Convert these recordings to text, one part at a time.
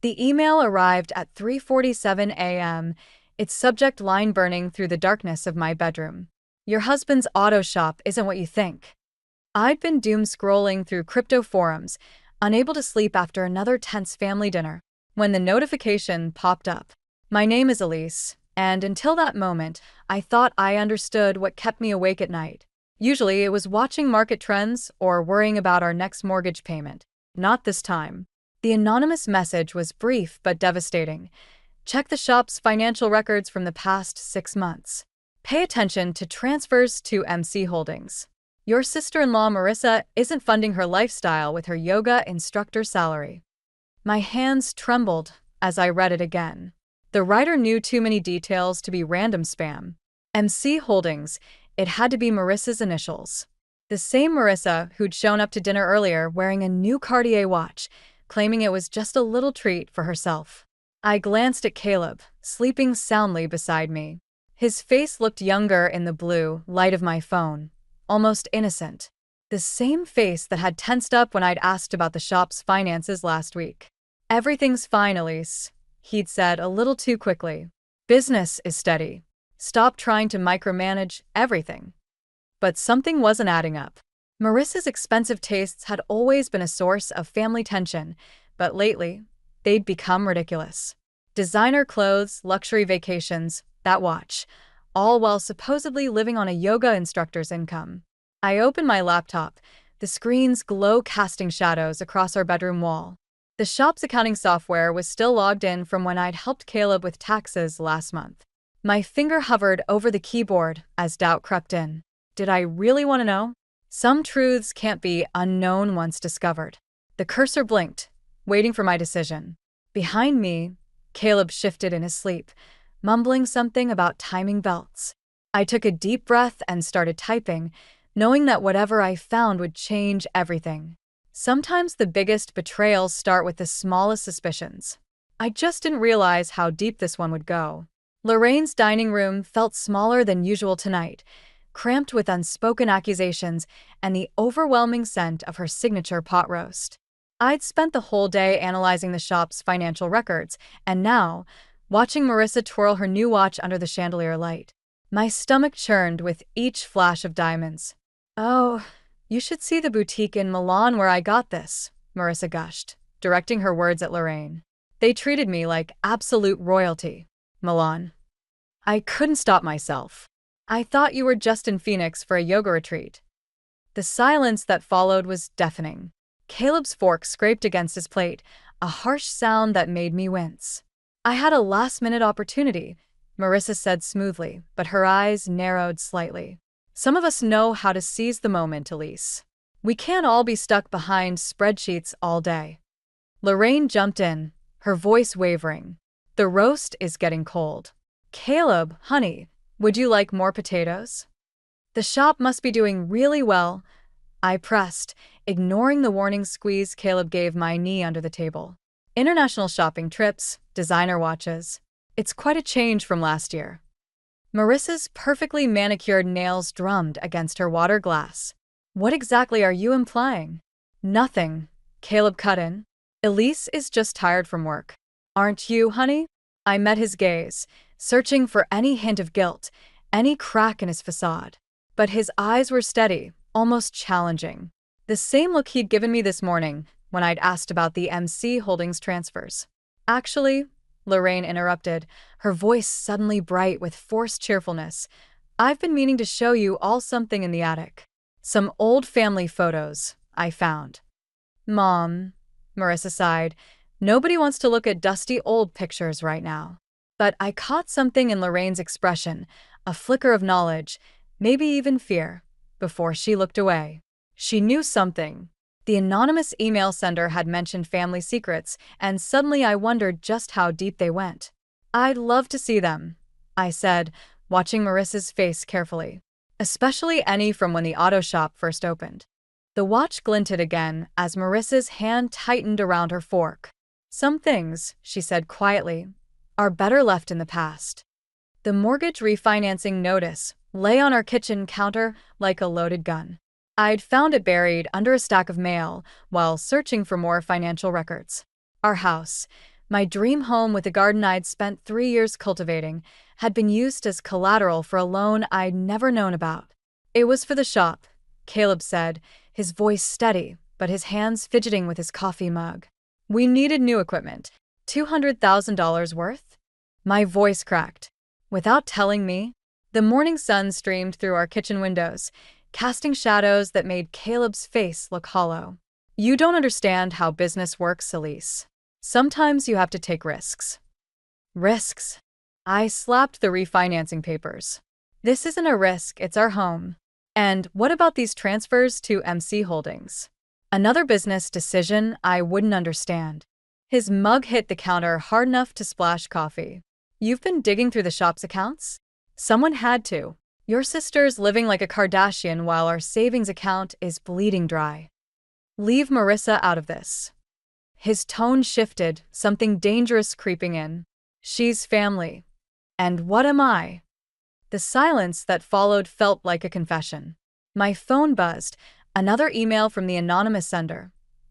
The email arrived at 3:47 a.m., its subject line burning through the darkness of my bedroom. Your husband's auto shop isn't what you think. I'd been doom scrolling through crypto forums, unable to sleep after another tense family dinner, when the notification popped up. My name is Elise, and until that moment, I thought I understood what kept me awake at night. Usually, it was watching market trends or worrying about our next mortgage payment. Not this time. The anonymous message was brief but devastating. Check the shop's financial records from the past 6 months. Pay attention to transfers to MC Holdings. Your sister-in-law Marissa isn't funding her lifestyle with her yoga instructor salary. My hands trembled as I read it again. The writer knew too many details to be random spam. MC Holdings, it had to be Marissa's initials. The same Marissa who'd shown up to dinner earlier wearing a new Cartier watch, claiming it was just a little treat for herself. I glanced at Caleb, sleeping soundly beside me. His face looked younger in the blue light of my phone, almost innocent. The same face that had tensed up when I'd asked about the shop's finances last week. Everything's fine, Elise, he'd said a little too quickly. Business is steady. Stop trying to micromanage everything. But something wasn't adding up. Marissa's expensive tastes had always been a source of family tension, but lately, they'd become ridiculous. Designer clothes, luxury vacations, that watch, all while supposedly living on a yoga instructor's income. I opened my laptop, the screen's glow casting shadows across our bedroom wall. The shop's accounting software was still logged in from when I'd helped Caleb with taxes last month. My finger hovered over the keyboard as doubt crept in. Did I really want to know? Some truths can't be unknown once discovered. The cursor blinked, waiting for my decision. Behind me, Caleb shifted in his sleep, mumbling something about timing belts. I took a deep breath and started typing, knowing that whatever I found would change everything. Sometimes the biggest betrayals start with the smallest suspicions. I just didn't realize how deep this one would go. Lorraine's dining room felt smaller than usual tonight, cramped with unspoken accusations and the overwhelming scent of her signature pot roast. I'd spent the whole day analyzing the shop's financial records, and now, watching Marissa twirl her new watch under the chandelier light, my stomach churned with each flash of diamonds. "Oh, you should see the boutique in Milan where I got this," Marissa gushed, directing her words at Lorraine. "They treated me like absolute royalty." Milan. I couldn't stop myself. "I thought you were just in Phoenix for a yoga retreat." The silence that followed was deafening. Caleb's fork scraped against his plate, a harsh sound that made me wince. "I had a last-minute opportunity," Marissa said smoothly, but her eyes narrowed slightly. "Some of us know how to seize the moment, Elise. We can't all be stuck behind spreadsheets all day." Lorraine jumped in, her voice wavering. "The roast is getting cold." "Caleb, honey, would you like more potatoes?" "The shop must be doing really well," I pressed, ignoring the warning squeeze Caleb gave my knee under the table. "International shopping trips, designer watches. It's quite a change from last year." Marissa's perfectly manicured nails drummed against her water glass. "What exactly are you implying?" "Nothing," Caleb cut in. "Elise is just tired from work. Aren't you, honey?" I met his gaze, searching for any hint of guilt, any crack in his facade. But his eyes were steady, almost challenging. The same look he'd given me this morning when I'd asked about the MC Holdings transfers. "Actually," Lorraine interrupted, her voice suddenly bright with forced cheerfulness, "I've been meaning to show you all something in the attic. Some old family photos I found." "Mom," Marissa sighed, "nobody wants to look at dusty old pictures right now." But I caught something in Lorraine's expression, a flicker of knowledge, maybe even fear, before she looked away. She knew something. The anonymous email sender had mentioned family secrets, and suddenly I wondered just how deep they went. "I'd love to see them," I said, watching Marissa's face carefully. "Especially any from when the auto shop first opened." The watch glinted again as Marissa's hand tightened around her fork. "Some things," she said quietly, "are better left in the past." The mortgage refinancing notice lay on our kitchen counter like a loaded gun. I'd found it buried under a stack of mail while searching for more financial records. Our house, My dream home with a garden I'd spent 3 years cultivating had been used as collateral for a loan I'd never known about. It was for the shop, Caleb said, his voice steady, but his hands fidgeting with his coffee mug. We needed new equipment. $200,000 worth? My voice cracked. Without telling me, the morning sun streamed through our kitchen windows, casting shadows that made Caleb's face look hollow. You don't understand how business works, Elise. Sometimes you have to take risks. Risks? I slapped the refinancing papers. This isn't a risk, it's our home. And what about these transfers to MC Holdings? Another business decision I wouldn't understand. His mug hit the counter hard enough to splash coffee. You've been digging through the shop's accounts? Someone had to. Your sister's living like a Kardashian while our savings account is bleeding dry. Leave Marissa out of this. His tone shifted, something dangerous creeping in. She's family. And what am I? The silence that followed felt like a confession. My phone buzzed, another email from the anonymous sender.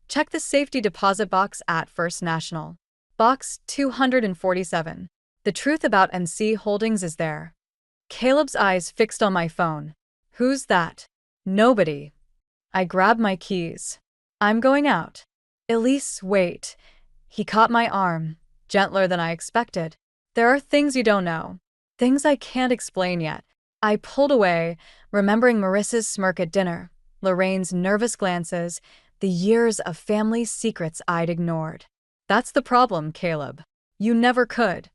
Check the safety deposit box at First National. Box 247. The truth about MC Holdings is there. Caleb's eyes fixed on my phone. Who's that? Nobody. I grabbed my keys. I'm going out. Elise, wait. He caught my arm, gentler than I expected. There are things you don't know. Things I can't explain yet. I pulled away, remembering Marissa's smirk at dinner, Lorraine's nervous glances, the years of family secrets I'd ignored. That's the problem, Caleb. You never could.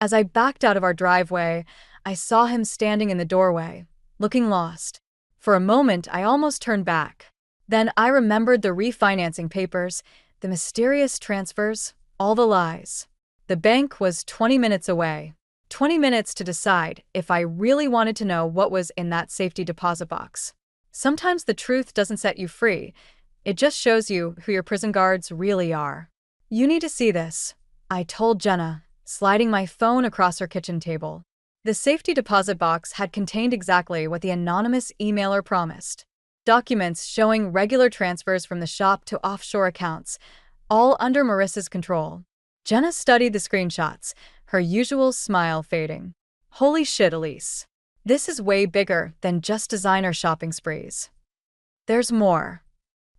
As I backed out of our driveway, I saw him standing in the doorway, looking lost. For a moment, I almost turned back. Then I remembered the refinancing papers, the mysterious transfers, all the lies. The bank was 20 minutes away. 20 minutes to decide if I really wanted to know what was in that safety deposit box. Sometimes the truth doesn't set you free. It just shows you who your prison guards really are. You need to see this, I told Jenna, sliding my phone across her kitchen table. The safety deposit box had contained exactly what the anonymous emailer promised. Documents showing regular transfers from the shop to offshore accounts, all under Marissa's control. Jenna studied the screenshots, her usual smile fading. Holy shit, Elise. This is way bigger than just designer shopping sprees. There's more.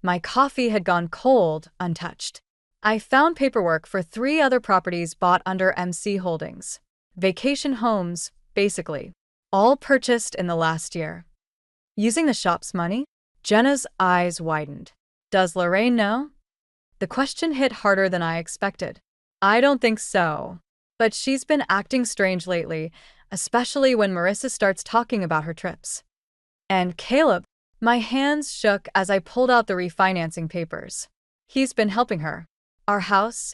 My coffee had gone cold, untouched. I found paperwork for 3 other properties bought under MC Holdings. Vacation homes, basically. All purchased in the last year. Using the shop's money? Jenna's eyes widened. Does Lorraine know? The question hit harder than I expected. I don't think so. But she's been acting strange lately, especially when Marissa starts talking about her trips. And Caleb, my hands shook as I pulled out the refinancing papers. He's been helping her. Our house,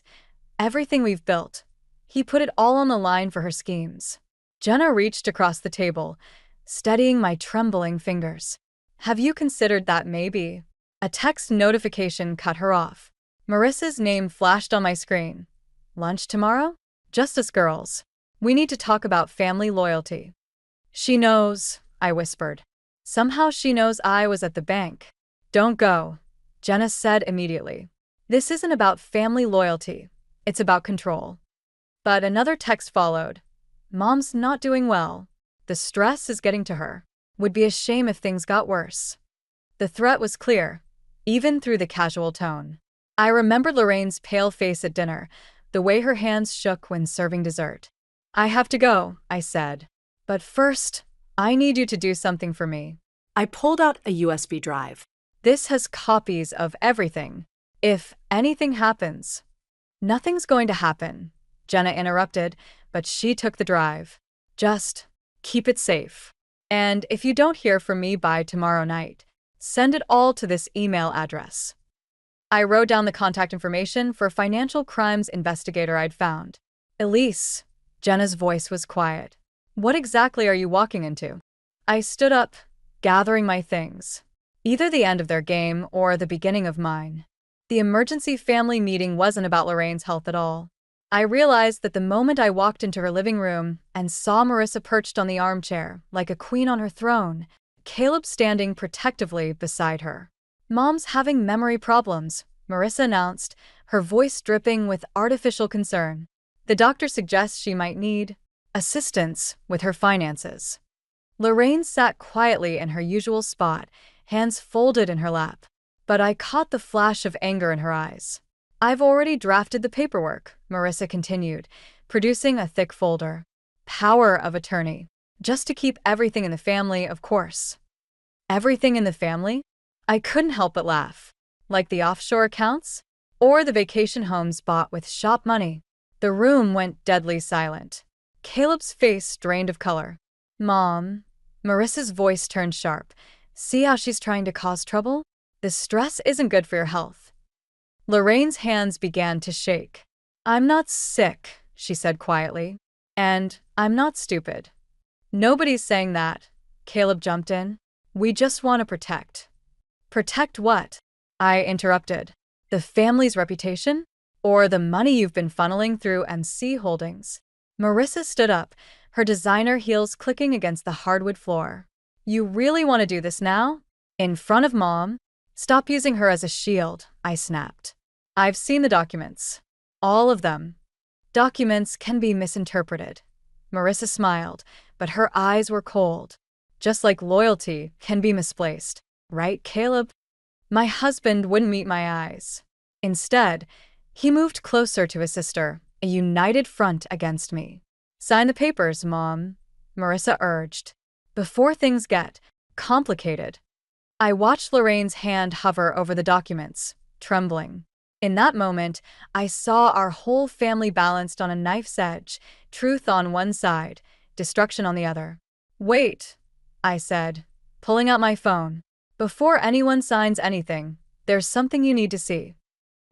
everything we've built. He put it all on the line for her schemes. Jenna reached across the table, steadying my trembling fingers. Have you considered that maybe? A text notification cut her off. Marissa's name flashed on my screen. Lunch tomorrow? Just us girls. We need to talk about family loyalty. She knows, I whispered. Somehow she knows I was at the bank. Don't go, Jenna said immediately. This isn't about family loyalty. It's about control. But another text followed. Mom's not doing well. The stress is getting to her. Would be a shame if things got worse. The threat was clear, even through the casual tone. I remembered Lorraine's pale face at dinner, the way her hands shook when serving dessert. I have to go, I said. But first, I need you to do something for me. I pulled out a USB drive. This has copies of everything. If anything happens. Nothing's going to happen, Jenna interrupted, but she took the drive. Just keep it safe. And if you don't hear from me by tomorrow night, send it all to this email address. I wrote down the contact information for a financial crimes investigator I'd found. Elise, Jenna's voice was quiet. What exactly are you walking into? I stood up, gathering my things. Either the end of their game or the beginning of mine. The emergency family meeting wasn't about Lorraine's health at all. I realized that the moment I walked into her living room and saw Marissa perched on the armchair, like a queen on her throne, Caleb standing protectively beside her. Mom's having memory problems, Marissa announced, her voice dripping with artificial concern. The doctor suggests she might need assistance with her finances. Lorraine sat quietly in her usual spot, hands folded in her lap. But I caught the flash of anger in her eyes. I've already drafted the paperwork, Marissa continued, producing a thick folder. Power of attorney. Just to keep everything in the family, of course. Everything in the family? I couldn't help but laugh. Like the offshore accounts? Or the vacation homes bought with shop money? The room went deadly silent. Caleb's face drained of color. Mom. Marissa's voice turned sharp. See how she's trying to cause trouble? This stress isn't good for your health. Lorraine's hands began to shake. I'm not sick, she said quietly. And I'm not stupid. Nobody's saying that. Caleb jumped in. We just want to protect. Protect what? I interrupted. The family's reputation? Or the money you've been funneling through MC Holdings? Marissa stood up, her designer heels clicking against the hardwood floor. You really want to do this now? In front of Mom? Stop using her as a shield, I snapped. I've seen the documents. All of them. Documents can be misinterpreted. Marissa smiled, but her eyes were cold. Just like loyalty can be misplaced. Right, Caleb? My husband wouldn't meet my eyes. Instead, he moved closer to his sister, a united front against me. Sign the papers, Mom, Marissa urged. Before things get complicated. I watched Lorraine's hand hover over the documents, trembling. In that moment, I saw our whole family balanced on a knife's edge, truth on one side, destruction on the other. Wait, I said, pulling out my phone. Before anyone signs anything, there's something you need to see.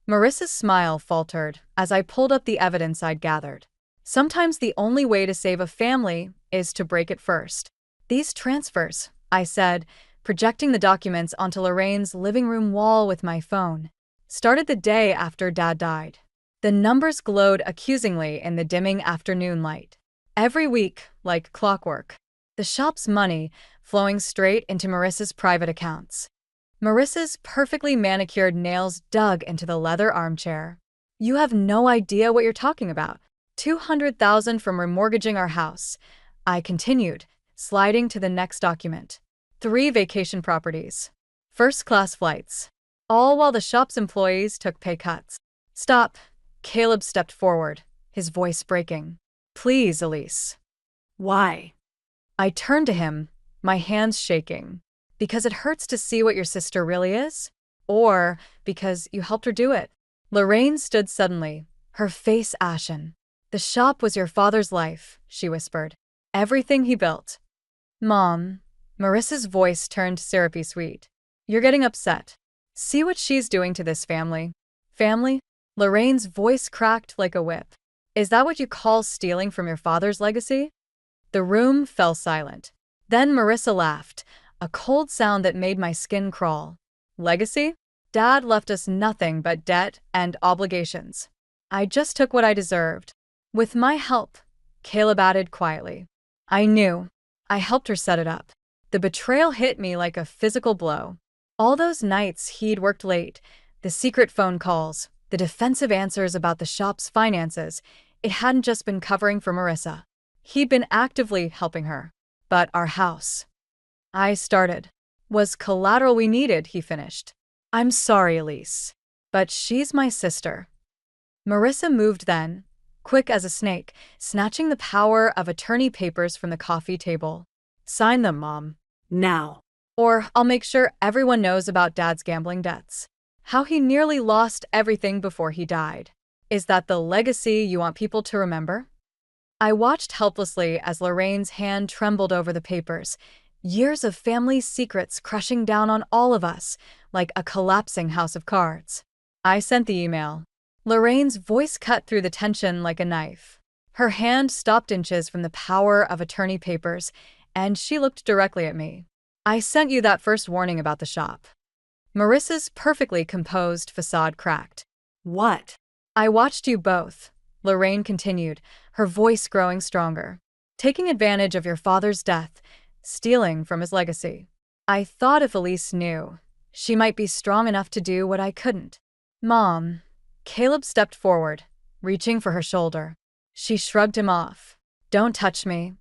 Marissa's smile faltered as I pulled up the evidence I'd gathered. Sometimes the only way to save a family is to break it first. These transfers, I said, projecting the documents onto Lorraine's living room wall with my phone, started the day after Dad died. The numbers glowed accusingly in the dimming afternoon light. Every week, like clockwork, the shop's money flowing straight into Marissa's private accounts. Marissa's perfectly manicured nails dug into the leather armchair. You have no idea what you're talking about. $200,000 from remortgaging our house, I continued, sliding to the next document. 3 vacation properties. First-class flights. All while the shop's employees took pay cuts. Stop. Caleb stepped forward, his voice breaking. Please, Elise. Why? I turned to him, my hands shaking. Because it hurts to see what your sister really is? Or because you helped her do it? Lorraine stood suddenly, her face ashen. The shop was your father's life, she whispered. Everything he built. Mom. Marissa's voice turned syrupy sweet. You're getting upset. See what she's doing to this family. Family? Lorraine's voice cracked like a whip. Is that what you call stealing from your father's legacy? The room fell silent. Then Marissa laughed, a cold sound that made my skin crawl. Legacy? Dad left us nothing but debt and obligations. I just took what I deserved. With my help, Caleb added quietly. I knew. I helped her set it up. The betrayal hit me like a physical blow. All those nights he'd worked late, the secret phone calls, the defensive answers about the shop's finances, it hadn't just been covering for Marissa. He'd been actively helping her. But our house, I started, was collateral we needed, he finished. I'm sorry, Elise, but she's my sister. Marissa moved then, quick as a snake, snatching the power of attorney papers from the coffee table. Sign them, Mom. Now. Or I'll make sure everyone knows about Dad's gambling debts. How he nearly lost everything before he died. Is that the legacy you want people to remember? I watched helplessly as Lorraine's hand trembled over the papers, years of family secrets crushing down on all of us, like a collapsing house of cards. I sent the email. Lorraine's voice cut through the tension like a knife. Her hand stopped inches from the power of attorney papers, and she looked directly at me. I sent you that first warning about the shop. Marissa's perfectly composed facade cracked. What? I watched you both, Lorraine continued, her voice growing stronger. Taking advantage of your father's death, stealing from his legacy. I thought if Elise knew, she might be strong enough to do what I couldn't. Mom. Caleb stepped forward, reaching for her shoulder. She shrugged him off. Don't touch me.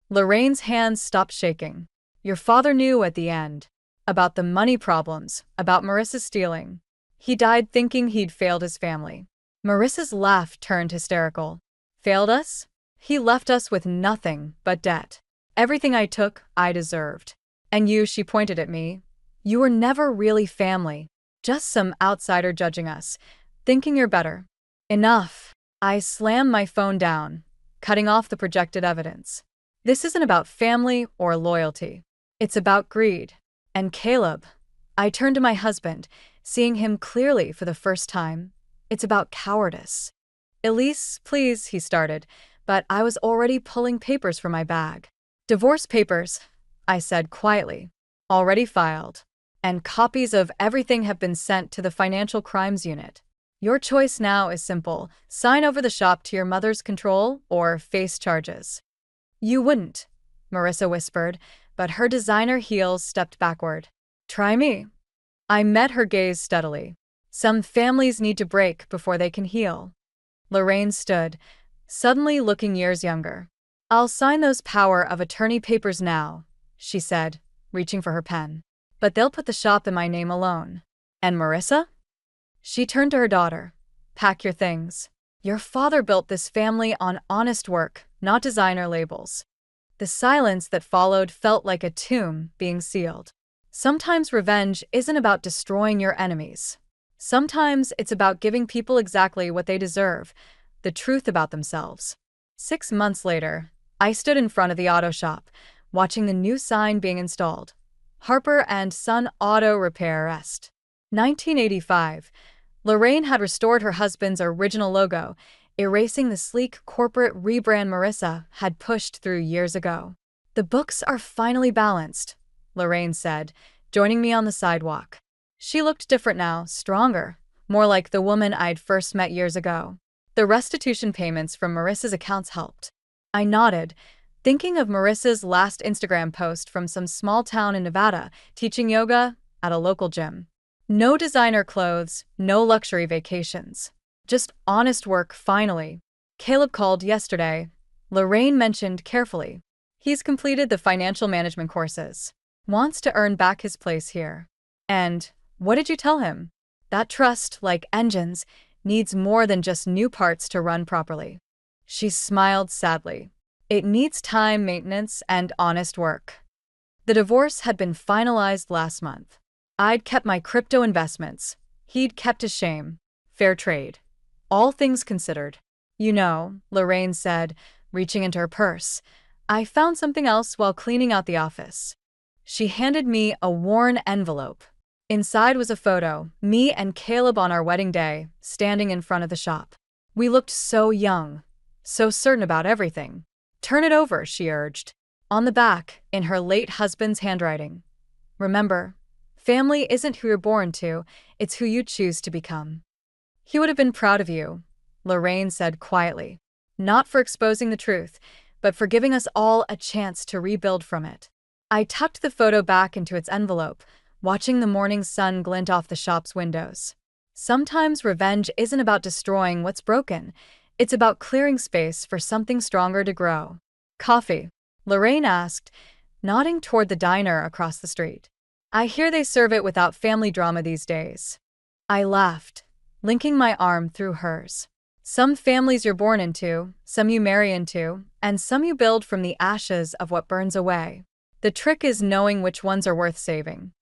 Lorraine's hands stopped shaking. Your father knew at the end. About the money problems, about Marissa stealing. He died thinking he'd failed his family. Marissa's laugh turned hysterical. Failed us? He left us with nothing but debt. Everything I took, I deserved. And you, she pointed at me. You were never really family. Just some outsider judging us, thinking you're better. Enough. I slammed my phone down, cutting off the projected evidence. This isn't about family or loyalty. It's about greed. And Caleb. I turned to my husband, seeing him clearly for the first time. It's about cowardice. Elise, please, he started, but I was already pulling papers from my bag. Divorce papers, I said quietly. Already filed. And copies of everything have been sent to the Financial Crimes Unit. Your choice now is simple. Sign over the shop to your mother's control or face charges. You wouldn't, Marissa whispered, but her designer heels stepped backward. Try me. I met her gaze steadily. Some families need to break before they can heal. Lorraine stood, suddenly looking years younger. I'll sign those power of attorney papers now, she said, reaching for her pen. But they'll put the shop in my name alone. And Marissa? She turned to her daughter. Pack your things. Your father built this family on honest work, not designer labels. The silence that followed felt like a tomb being sealed. Sometimes revenge isn't about destroying your enemies. Sometimes it's about giving people exactly what they deserve, the truth about themselves. 6 months later, I stood in front of the auto shop, watching the new sign being installed. Harper and Son Auto Repair Est. 1985. Lorraine had restored her husband's original logo, erasing the sleek corporate rebrand Marissa had pushed through years ago. The books are finally balanced, Lorraine said, joining me on the sidewalk. She looked different now, stronger, more like the woman I'd first met years ago. The restitution payments from Marissa's accounts helped. I nodded, thinking of Marissa's last Instagram post from some small town in Nevada, teaching yoga at a local gym. No designer clothes, no luxury vacations. Just honest work, finally. Caleb called yesterday. Lorraine mentioned carefully. He's completed the financial management courses. Wants to earn back his place here. And what did you tell him? That trust, like engines, needs more than just new parts to run properly. She smiled sadly. It needs time, maintenance, and honest work. The divorce had been finalized last month. I'd kept my crypto investments. He'd kept his shame. Fair trade. All things considered. You know, Lorraine said, reaching into her purse. I found something else while cleaning out the office. She handed me a worn envelope. Inside was a photo, me and Caleb on our wedding day, standing in front of the shop. We looked so young, so certain about everything. Turn it over, she urged. On the back, in her late husband's handwriting. Remember, family isn't who you're born to, it's who you choose to become. He would have been proud of you, Lorraine said quietly. Not for exposing the truth, but for giving us all a chance to rebuild from it. I tucked the photo back into its envelope, watching the morning sun glint off the shop's windows. Sometimes revenge isn't about destroying what's broken. It's about clearing space for something stronger to grow. Coffee? Lorraine asked, nodding toward the diner across the street. I hear they serve it without family drama these days. I laughed, linking my arm through hers. Some families you're born into, some you marry into, and some you build from the ashes of what burns away. The trick is knowing which ones are worth saving.